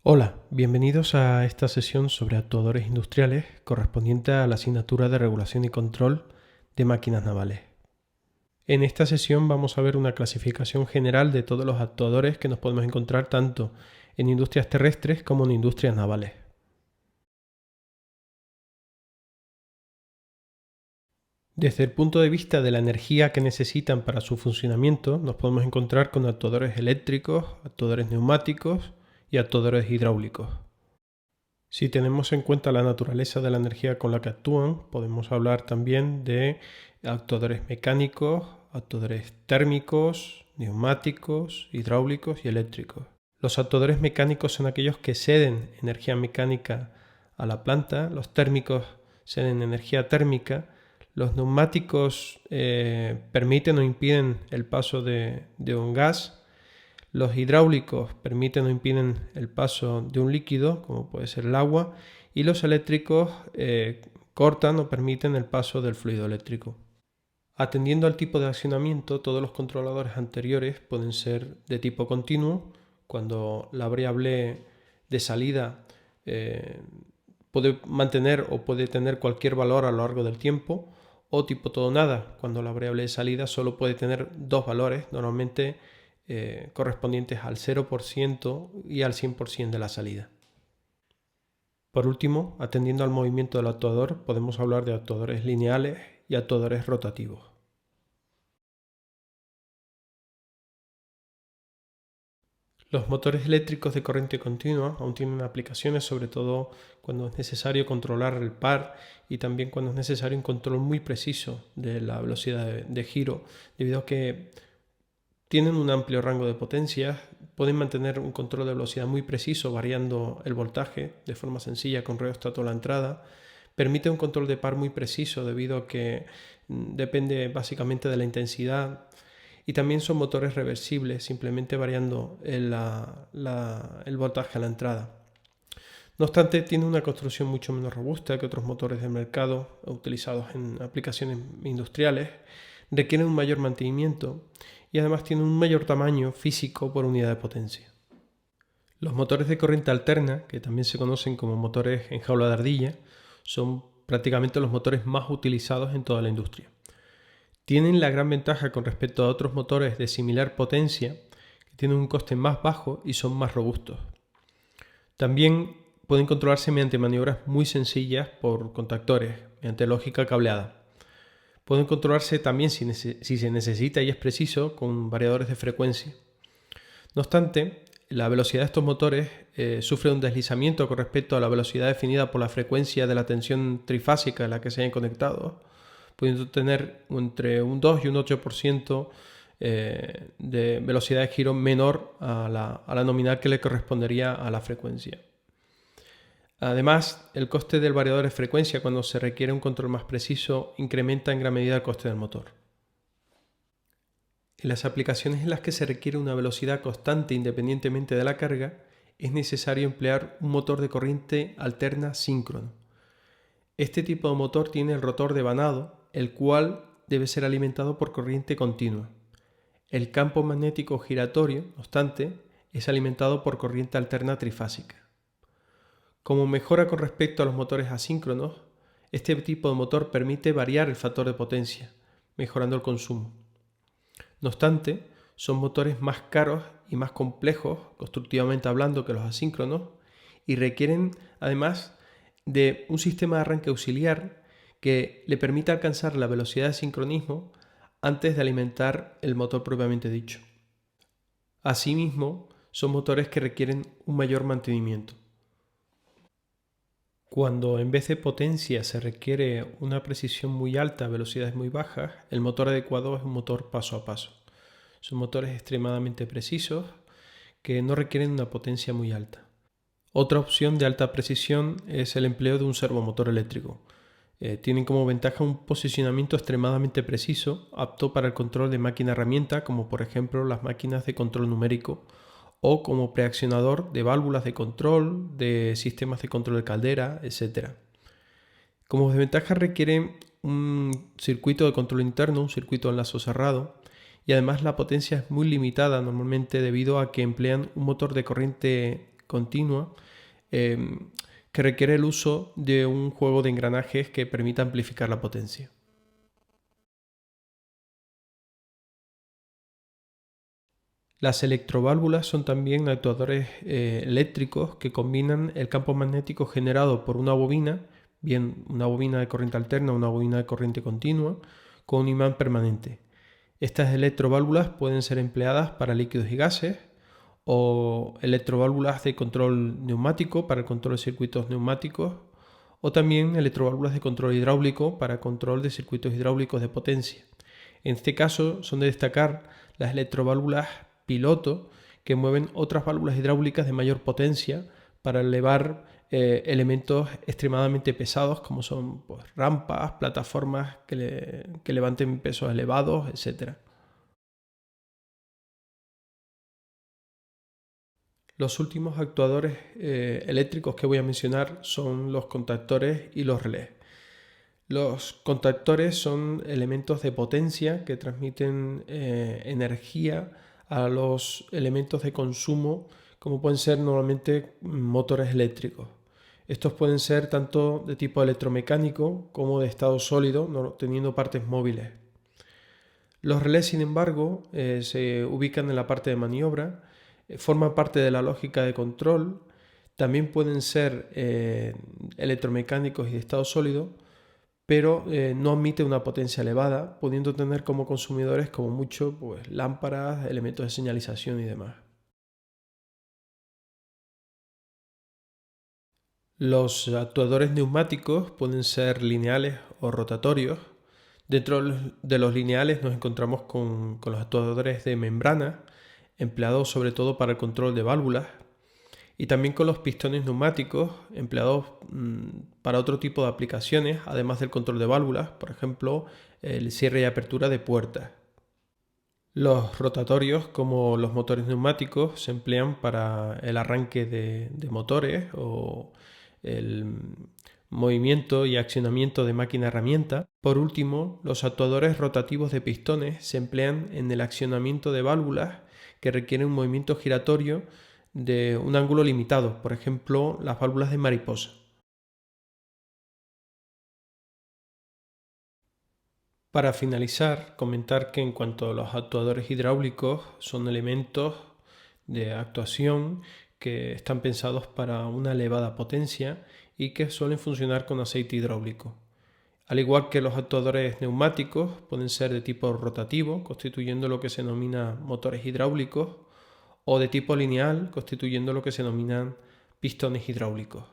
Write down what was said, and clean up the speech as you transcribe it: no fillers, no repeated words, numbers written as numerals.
Hola, bienvenidos a esta sesión sobre actuadores industriales correspondiente a la asignatura de Regulación y Control de Máquinas Navales. En esta sesión vamos a ver una clasificación general de todos los actuadores que nos podemos encontrar tanto en industrias terrestres como en industrias navales. Desde el punto de vista de la energía que necesitan para su funcionamiento, nos podemos encontrar con actuadores eléctricos, actuadores neumáticos y actuadores hidráulicos. Si tenemos en cuenta la naturaleza de la energía con la que actúan, podemos hablar también de actuadores mecánicos, actuadores térmicos, neumáticos, hidráulicos y eléctricos. Los actuadores mecánicos son aquellos que ceden energía mecánica a la planta, los térmicos ceden energía térmica, los neumáticos permiten o impiden el paso de un gas. Los hidráulicos permiten o impiden el paso de un líquido, como puede ser el agua, y los eléctricos cortan o permiten el paso del fluido eléctrico. Atendiendo al tipo de accionamiento, todos los controladores anteriores pueden ser de tipo continuo, cuando la variable de salida puede mantener o puede tener cualquier valor a lo largo del tiempo, o tipo todo nada, cuando la variable de salida solo puede tener dos valores, normalmente correspondientes al 0% y al 100% de la salida. Por último, atendiendo al movimiento del actuador, podemos hablar de actuadores lineales y actuadores rotativos. Los motores eléctricos de corriente continua aún tienen aplicaciones, sobre todo cuando es necesario controlar el par y también cuando es necesario un control muy preciso de la velocidad de giro, debido a que tienen un amplio rango de potencias, pueden mantener un control de velocidad muy preciso variando el voltaje de forma sencilla con rheostato a la entrada. Permite un control de par muy preciso debido a que depende básicamente de la intensidad, y también son motores reversibles, simplemente variando el voltaje a la entrada. No obstante, tiene una construcción mucho menos robusta que otros motores del mercado utilizados en aplicaciones industriales, requieren un mayor mantenimiento y además tienen un mayor tamaño físico por unidad de potencia. Los motores de corriente alterna, que también se conocen como motores en jaula de ardilla, son prácticamente los motores más utilizados en toda la industria. Tienen la gran ventaja con respecto a otros motores de similar potencia, que tienen un coste más bajo y son más robustos. También pueden controlarse mediante maniobras muy sencillas por contactores, mediante lógica cableada. Pueden controlarse también si se necesita y es preciso con variadores de frecuencia. No obstante, la velocidad de estos motores sufre un deslizamiento con respecto a la velocidad definida por la frecuencia de la tensión trifásica en la que se hayan conectado, pudiendo tener entre un 2 y un 8% de velocidad de giro menor a la nominal que le correspondería a la frecuencia. Además, el coste del variador de frecuencia cuando se requiere un control más preciso incrementa en gran medida el coste del motor. En las aplicaciones en las que se requiere una velocidad constante independientemente de la carga, es necesario emplear un motor de corriente alterna síncrono. Este tipo de motor tiene el rotor devanado, el cual debe ser alimentado por corriente continua. El campo magnético giratorio, no obstante, es alimentado por corriente alterna trifásica. Como mejora con respecto a los motores asíncronos, este tipo de motor permite variar el factor de potencia, mejorando el consumo. No obstante, son motores más caros y más complejos, constructivamente hablando, que los asíncronos, y requieren además de un sistema de arranque auxiliar que le permita alcanzar la velocidad de sincronismo antes de alimentar el motor propiamente dicho. Asimismo, son motores que requieren un mayor mantenimiento. Cuando en vez de potencia se requiere una precisión muy alta a velocidades muy bajas, el motor adecuado es un motor paso a paso. Son motores extremadamente precisos que no requieren una potencia muy alta. Otra opción de alta precisión es el empleo de un servomotor eléctrico. Tienen como ventaja un posicionamiento extremadamente preciso, apto para el control de máquina-herramienta, como por ejemplo las máquinas de control numérico, o como preaccionador de válvulas de control, de sistemas de control de caldera, etc. Como desventaja requiere un circuito de control interno, un circuito de enlazo cerrado, y además la potencia es muy limitada normalmente debido a que emplean un motor de corriente continua, que requiere el uso de un juego de engranajes que permita amplificar la potencia. Las electroválvulas son también actuadores eléctricos que combinan el campo magnético generado por una bobina, bien una bobina de corriente alterna o una bobina de corriente continua, con un imán permanente. Estas electroválvulas pueden ser empleadas para líquidos y gases, o electroválvulas de control neumático para el control de circuitos neumáticos, o también electroválvulas de control hidráulico para control de circuitos hidráulicos de potencia. En este caso son de destacar las electroválvulas piloto, que mueven otras válvulas hidráulicas de mayor potencia para elevar elementos extremadamente pesados, como son pues, rampas, plataformas que levanten pesos elevados, etc. Los últimos actuadores eléctricos que voy a mencionar son los contactores y los relés. Los contactores son elementos de potencia que transmiten energía a los elementos de consumo, como pueden ser normalmente motores eléctricos. Estos pueden ser tanto de tipo electromecánico como de estado sólido, no teniendo partes móviles. Los relés, sin embargo, se ubican en la parte de maniobra, forman parte de la lógica de control, también pueden ser electromecánicos y de estado sólido, pero no admite una potencia elevada, pudiendo tener como consumidores como mucho pues, lámparas, elementos de señalización y demás. Los actuadores neumáticos pueden ser lineales o rotatorios. Dentro de los lineales nos encontramos con los actuadores de membrana, empleados sobre todo para el control de válvulas, y también con los pistones neumáticos, empleados para otro tipo de aplicaciones, además del control de válvulas, por ejemplo, el cierre y apertura de puertas. Los rotatorios, como los motores neumáticos, se emplean para el arranque de motores o el movimiento y accionamiento de máquina-herramienta. Por último, los actuadores rotativos de pistones se emplean en el accionamiento de válvulas que requieren un movimiento giratorio de un ángulo limitado, por ejemplo, las válvulas de mariposa. Para finalizar, comentar que en cuanto a los actuadores hidráulicos, son elementos de actuación que están pensados para una elevada potencia y que suelen funcionar con aceite hidráulico. Al igual que los actuadores neumáticos, pueden ser de tipo rotativo, constituyendo lo que se denomina motores hidráulicos, o de tipo lineal, constituyendo lo que se denominan pistones hidráulicos.